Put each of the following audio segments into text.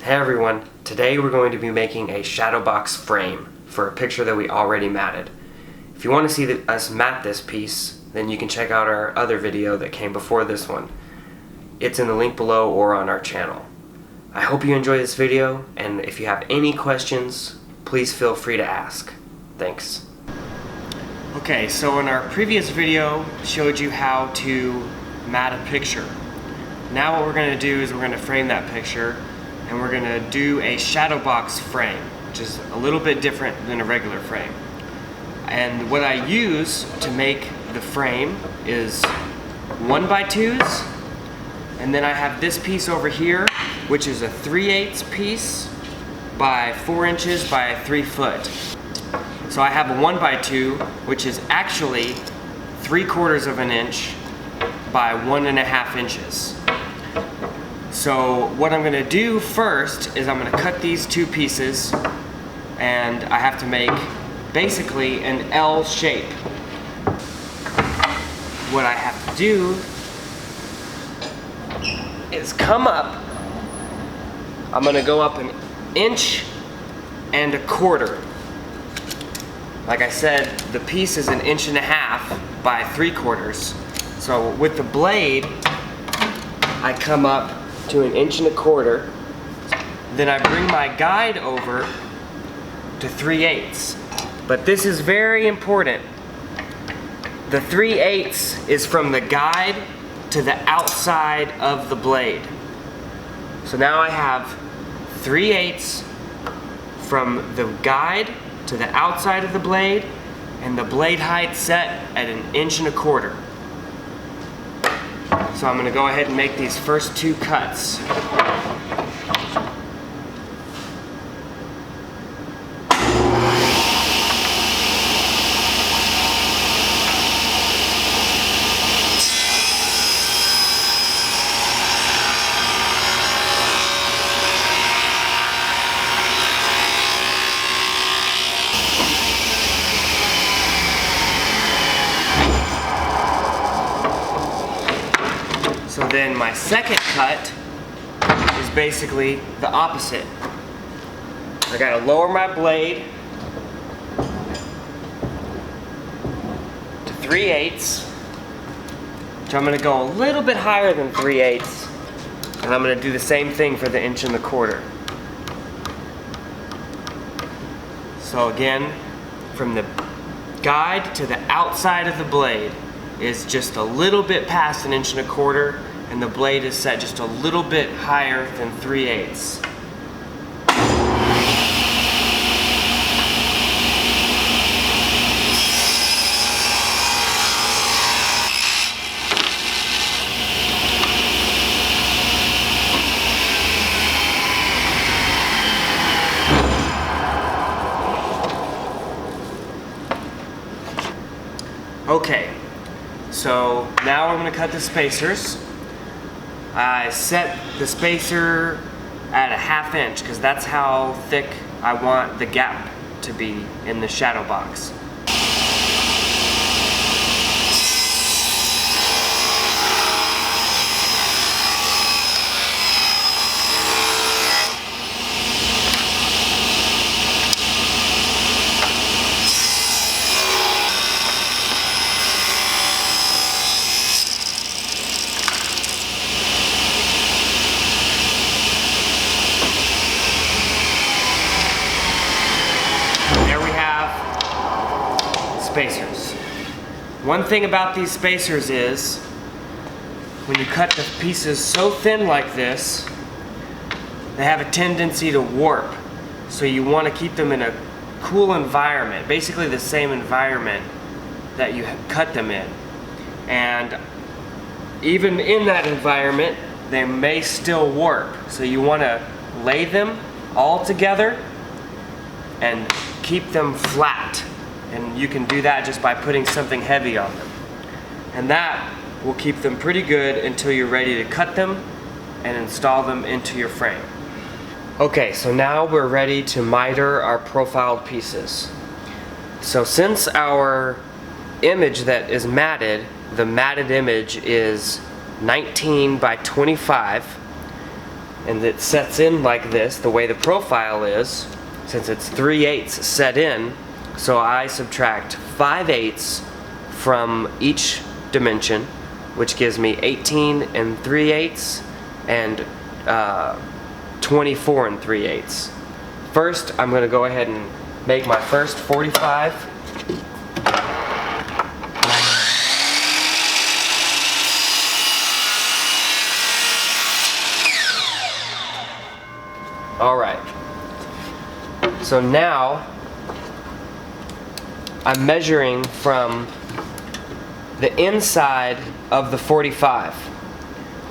Hey everyone, today we're going to be making a shadow box frame for a picture that we already matted. If you want to see us mat this piece, then you can check out our other video that came before this one. It's in the link below or on our channel. I hope you enjoy this video, and if you have any questions, please feel free to ask. Thanks. Okay, so in our previous video showed you how to mat a picture. Now what we're going to do is we're going to frame that picture, and we're going to do a shadow box frame, which is a little bit different than a regular frame. And what I use to make the frame is 1x2s, and then I have this piece over here, which is a 3/8 piece by 4 inches by 3 foot. So I have a 1x2, which is actually 3/4 of an inch by 1.5 inches. So what I'm going to do first is I'm going to cut these two pieces, and I have to make basically an L shape. What I have to do is come up. I'm going to go up 1.25 inches. Like I said, the piece is 1.5 inches by 3/4. So with the blade, I come up to 1.25 inches. Then I bring my guide over to 3/8. But this is very important. The 3/8 is from the guide to the outside of the blade. So now I have 3/8 from the guide to the outside of the blade, and the blade height set at 1.25 inches. So I'm going to go ahead and make these first two cuts. So then my second cut is basically the opposite. I gotta lower my blade to 3/8. So I'm gonna go a little bit higher than 3/8, and I'm gonna do the same thing for the 1.25 inches. So again, from the guide to the outside of the blade is just a little bit past 1.25 inches, and the blade is set just a little bit higher than 3/8. Okay, so now I'm going to cut the spacers. I set the spacer at 1/2 inch because that's how thick I want the gap to be in the shadow box. Spacers. One thing about these spacers is when you cut the pieces so thin like this, they have a tendency to warp. So you want to keep them in a cool environment, basically the same environment that you cut them in. And even in that environment, they may still warp. So you want to lay them all together and keep them flat. And you can do that just by putting something heavy on them. And that will keep them pretty good until you're ready to cut them and install them into your frame. Okay, so now we're ready to miter our profiled pieces. So since our image that is matted, the matted image is 19 by 25, and it sets in like this, the way the profile is, since it's 3/8 set in. So I subtract 5/8 from each dimension, which gives me 18 3/8 and 24 3/8. First, I'm going to go ahead and make my first 45. Alright, so now I'm measuring from the inside of the 45.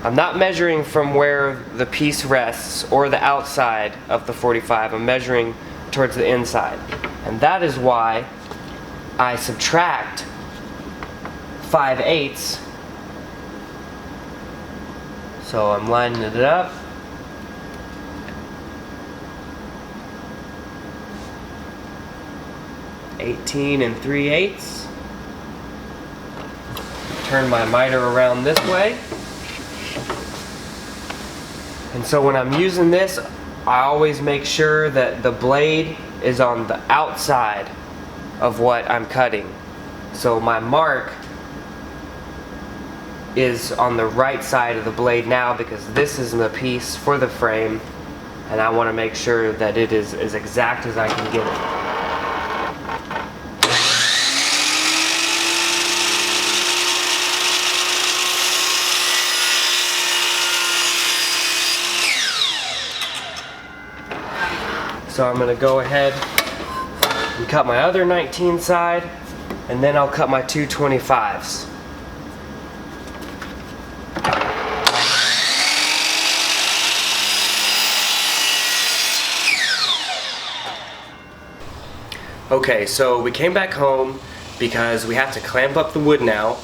I'm not measuring from where the piece rests or the outside of the 45. I'm measuring towards the inside. And that is why I subtract 5/8. So I'm lining it up. (18 3/8). Turn my miter around this way. And so when I'm using this, I always make sure that the blade is on the outside of what I'm cutting. So my mark is on the right side of the blade now, because this is the piece for the frame, and I want to make sure that it is as exact as I can get it. So I'm going to go ahead and cut my other 19 side, and then I'll cut my two 25s. Okay, so we came back home because we have to clamp up the wood now,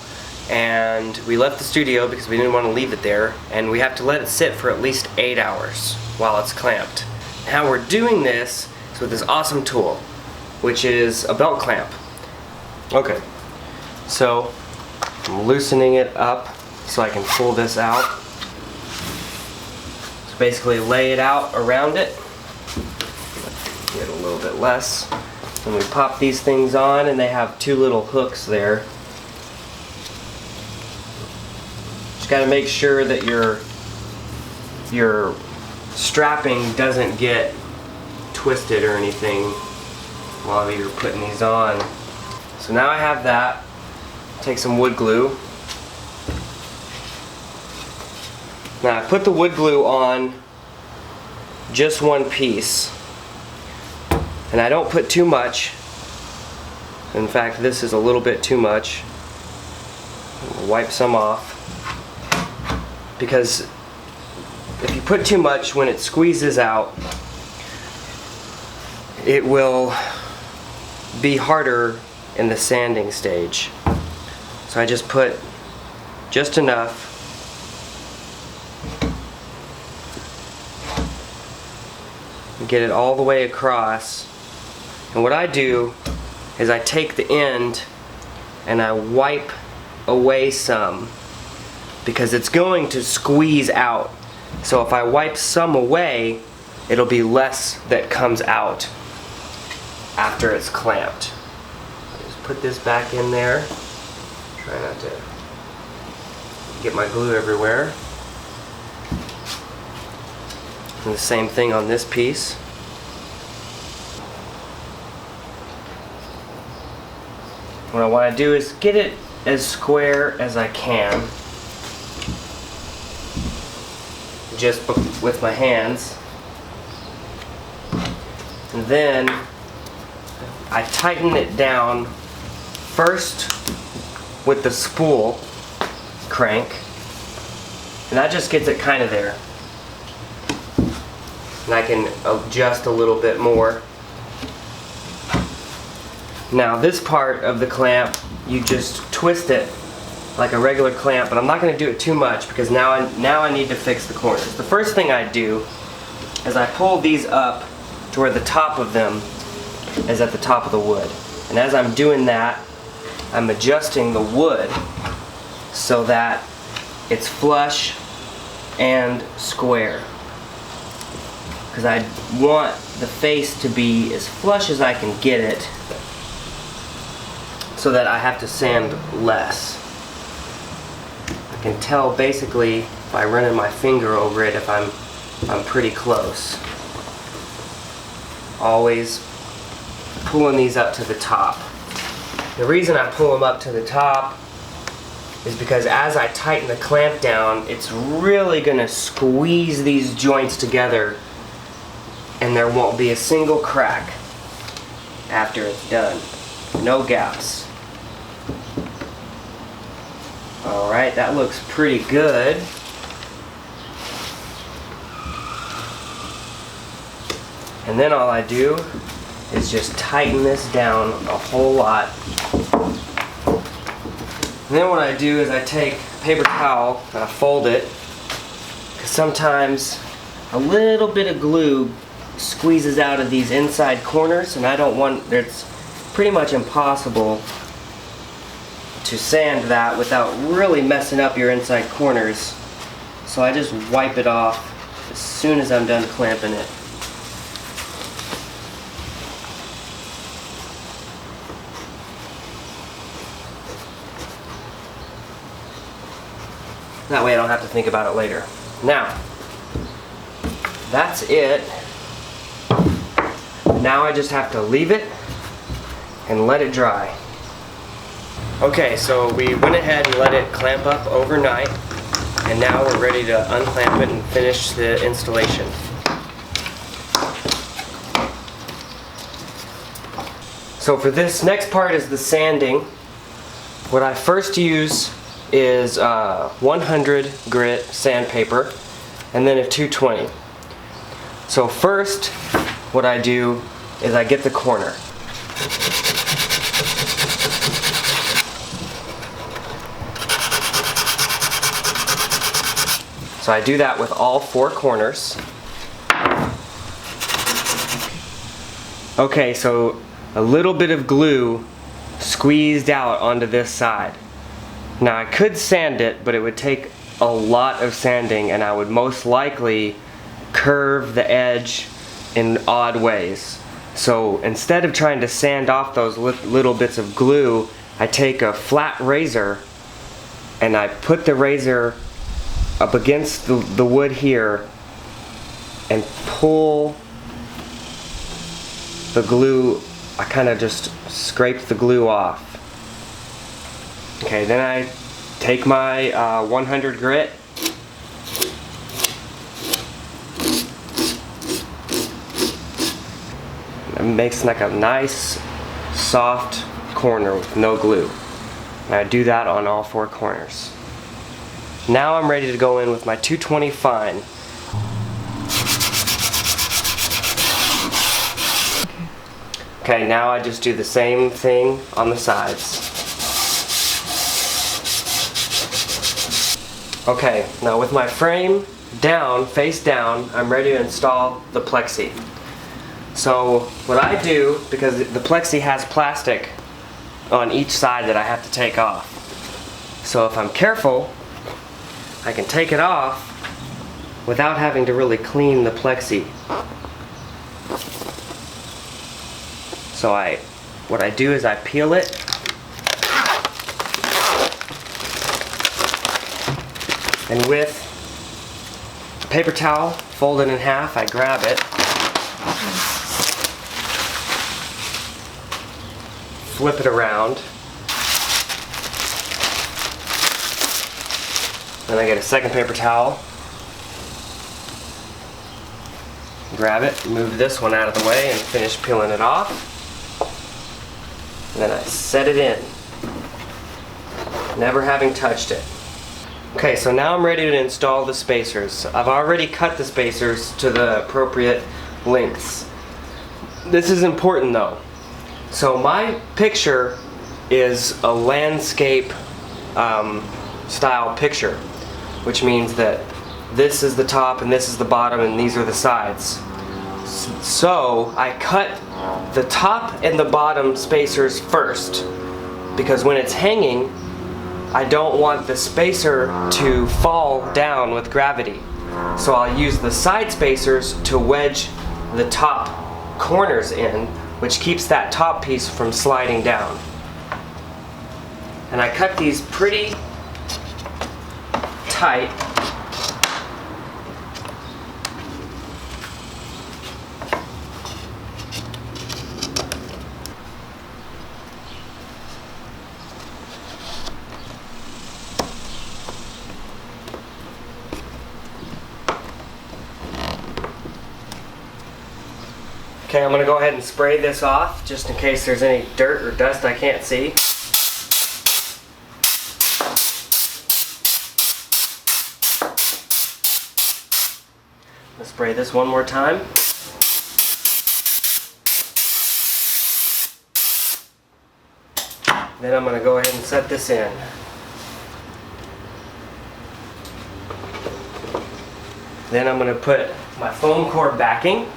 and we left the studio because we didn't want to leave it there, and we have to let it sit for at least 8 hours while it's clamped. How we're doing this is with this awesome tool, which is a belt clamp. Okay, so I'm loosening it up so I can pull this out. So basically lay it out around it, get a little bit less. And we pop these things on, and they have two little hooks there. Just got to make sure that your strapping doesn't get twisted or anything while you're putting these on. So now I have that. Take some wood glue. Now I put the wood glue on just one piece, and I don't put too much. In fact, this is a little bit too much. I'll wipe some off, because if you put too much, when it squeezes out, it will be harder in the sanding stage. So I just put just enough. And get it all the way across. And what I do is I take the end and I wipe away some, because it's going to squeeze out. So if I wipe some away, it'll be less that comes out after it's clamped. Just put this back in there. Try not to get my glue everywhere. And the same thing on this piece. What I want to do is get it as square as I can, just with my hands. And then I tighten it down first with the spool crank, and that just gets it kind of there. And I can adjust a little bit more. Now this part of the clamp, you just twist it like a regular clamp, but I'm not going to do it too much, because now I need to fix the corners. The first thing I do is I pull these up to where the top of them is at the top of the wood. And as I'm doing that, I'm adjusting the wood so that it's flush and square. because I want the face to be as flush as I can get it so that I have to sand less. I can tell basically by running my finger over it if I'm pretty close. Always pulling these up to the top. The reason I pull them up to the top is because as I tighten the clamp down, it's really gonna squeeze these joints together and there won't be a single crack after it's done. No gaps. Alright, that looks pretty good. And then all I do is just tighten this down a whole lot. And then what I do is I take a paper towel and I fold it, because sometimes a little bit of glue squeezes out of these inside corners, and I don't want, it's pretty much impossible to sand that without really messing up your inside corners. So I just wipe it off as soon as I'm done clamping it. That way I don't have to think about it later. Now, that's it. Now I just have to leave it and let it dry. Okay, so we went ahead and let it clamp up overnight, and now we're ready to unclamp it and finish the installation. So for this next part is the sanding. What I first use is 100 grit sandpaper and then a 220. So first what I do is I get the corner. So I do that with all 4 corners. Okay, so a little bit of glue squeezed out onto this side. Now I could sand it, but it would take a lot of sanding and I would most likely curve the edge in odd ways. So instead of trying to sand off those little bits of glue, I take a flat razor and I put the razor up against the wood here and pull the glue. I kind of just scrape the glue off. Okay, then I take my 100 grit it makes like a nice soft corner with no glue. And I do that on all 4 corners. Now I'm ready to go in with my 220 fine. Okay, now I just do the same thing on the sides. Okay, now with my frame down, face down, I'm ready to install the plexi. So what I do, because the plexi has plastic on each side that I have to take off. So if I'm careful, I can take it off without having to really clean the plexi. So what I do is I peel it, and with a paper towel folded in half, I grab it, flip it around, then I get a second paper towel, grab it, move this one out of the way and finish peeling it off, and then I set it in, never having touched it. Okay, so now I'm ready to install the spacers. I've already cut the spacers to the appropriate lengths. This is important though. So my picture is a landscape style picture, which means that this is the top and this is the bottom and these are the sides. So I cut the top and the bottom spacers first, because when it's hanging, I don't want the spacer to fall down with gravity. So I'll use the side spacers to wedge the top corners in, which keeps that top piece from sliding down. And I cut these pretty tight. Okay, I'm going to go ahead and spray this off just in case there's any dirt or dust I can't see. Let's spray this one more time. Then I'm going to go ahead and set this in. Then I'm going to put my foam core backing.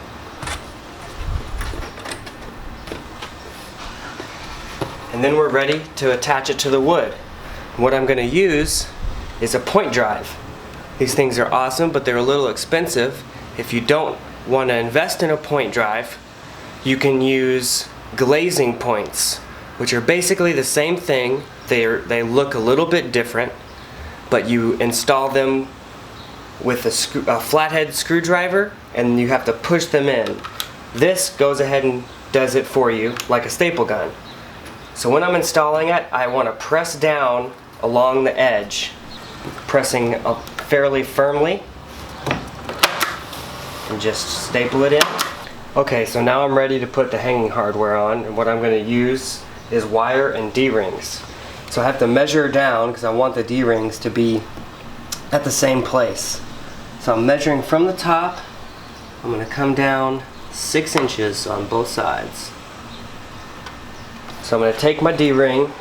And then we're ready to attach it to the wood. What I'm going to use is a point drive. These things are awesome, but they're a little expensive. If you don't want to invest in a point drive, you can use glazing points, which are basically the same thing. They look a little bit different, but you install them with a flathead screwdriver, and you have to push them in. This goes ahead and does it for you like a staple gun. So when I'm installing it, I want to press down along the edge, pressing fairly firmly, and just staple it in. Okay, so now I'm ready to put the hanging hardware on, and what I'm going to use is wire and D-rings. So I have to measure down because I want the D-rings to be at the same place. So I'm measuring from the top. I'm going to come down 6 inches on both sides. So I'm going to take my D-ring.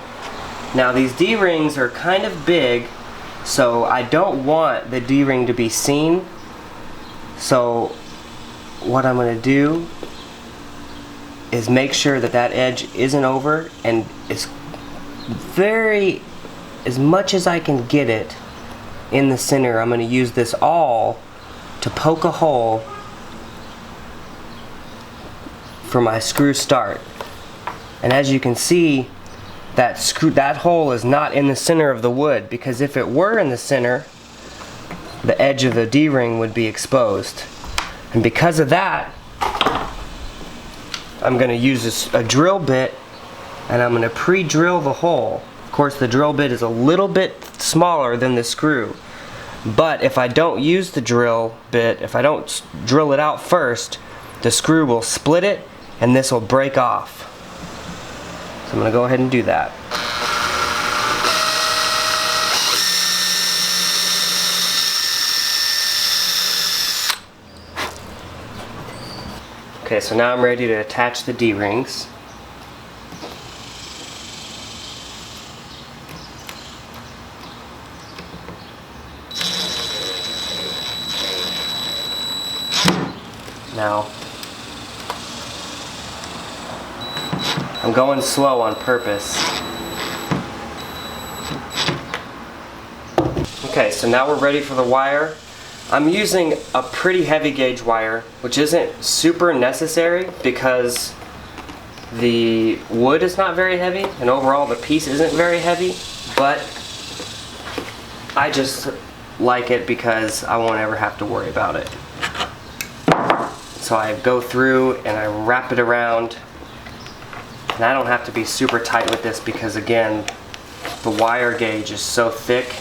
Now these D-rings are kind of big, so I don't want the D-ring to be seen. So what I'm going to do is make sure that that edge isn't over, and it's as much as I can get it in the center. I'm going to use this awl to poke a hole for my screw start. And as you can see, that hole is not in the center of the wood, because if it were in the center, the edge of the D-ring would be exposed. And because of that, I'm going to use a drill bit, and I'm going to pre-drill the hole. Of course, the drill bit is a little bit smaller than the screw, but if I don't use the drill bit, if I don't drill it out first, the screw will split it and this will break off. So I'm going to go ahead and do that. Okay, so now I'm ready to attach the D-rings. Now, I'm going slow on purpose. Okay, so now we're ready for the wire. I'm using a pretty heavy gauge wire, which isn't super necessary because the wood is not very heavy and overall the piece isn't very heavy, but I just like it because I won't ever have to worry about it. So I go through and I wrap it around, and I don't have to be super tight with this because again, the wire gauge is so thick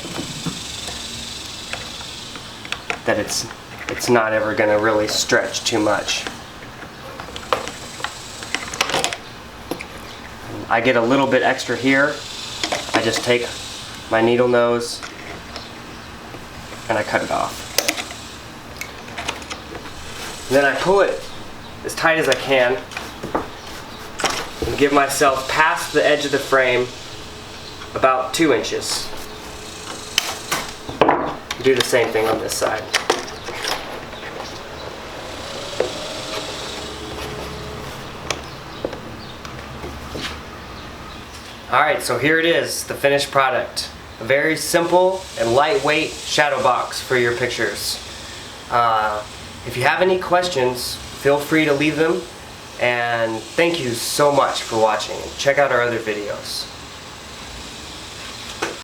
that it's not ever going to really stretch too much. I get a little bit extra here. I just take my needle nose and I cut it off. And then I pull it as tight as I can and give myself past the edge of the frame about 2 inches. Do the same thing on this side. Alright, so here it is, the finished product. A very simple and lightweight shadow box for your pictures. If you have any questions, feel free to leave them. And thank you so much for watching. Check out our other videos.